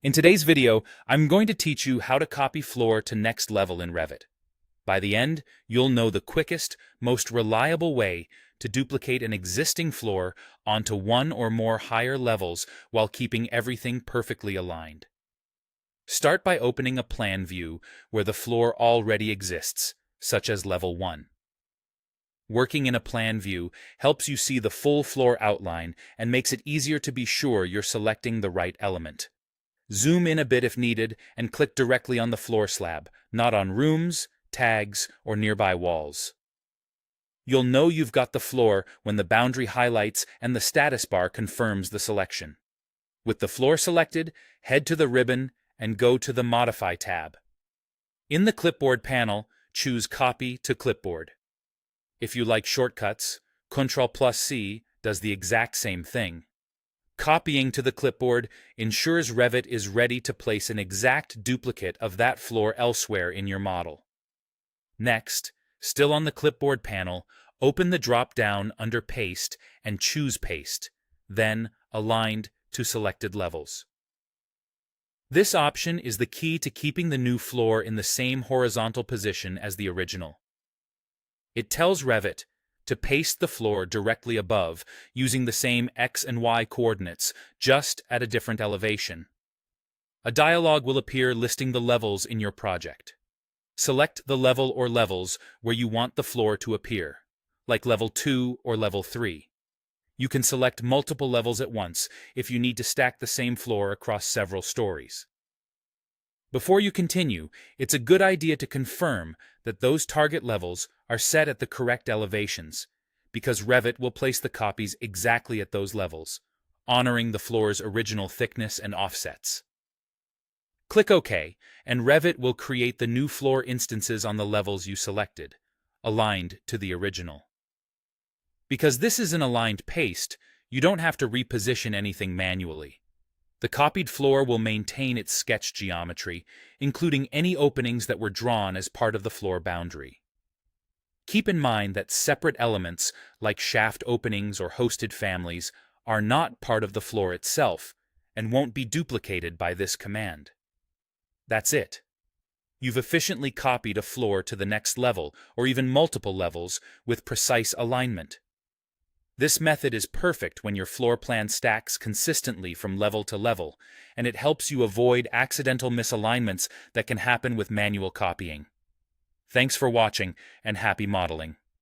In today's video, I'm going to teach you how to copy floor to next level in Revit. By the end, you'll know the quickest, most reliable way to duplicate an existing floor onto one or more higher levels while keeping everything perfectly aligned. Start by opening a plan view where the floor already exists, such as level 1. Working in a plan view helps you see the full floor outline and makes it easier to be sure you're selecting the right element. Zoom in a bit if needed and click directly on the floor slab, not on rooms, tags, or nearby walls. You'll know you've got the floor when the boundary highlights and the status bar confirms the selection. With the floor selected, head to the ribbon and go to the Modify tab. In the Clipboard panel, choose Copy to Clipboard. If you like shortcuts, Ctrl+C does the exact same thing. Copying to the clipboard ensures Revit is ready to place an exact duplicate of that floor elsewhere in your model. Next, still on the clipboard panel, open the drop-down under Paste and choose Paste, then Aligned to selected levels. This option is the key to keeping the new floor in the same horizontal position as the original. It tells Revit to paste the floor directly above using the same X and Y coordinates, just at a different elevation. A dialog will appear listing the levels in your project. Select the level or levels where you want the floor to appear, like level 2 or level 3. You can select multiple levels at once if you need to stack the same floor across several stories. Before you continue, it's a good idea to confirm that those target levels are set at the correct elevations, because Revit will place the copies exactly at those levels, honoring the floor's original thickness and offsets. Click OK, and Revit will create the new floor instances on the levels you selected, aligned to the original. Because this is an aligned paste, you don't have to reposition anything manually. The copied floor will maintain its sketch geometry, including any openings that were drawn as part of the floor boundary. Keep in mind that separate elements, like shaft openings or hosted families, are not part of the floor itself and won't be duplicated by this command. That's it. You've efficiently copied a floor to the next level, or even multiple levels, with precise alignment. This method is perfect when your floor plan stacks consistently from level to level, and it helps you avoid accidental misalignments that can happen with manual copying. Thanks for watching, and happy modeling.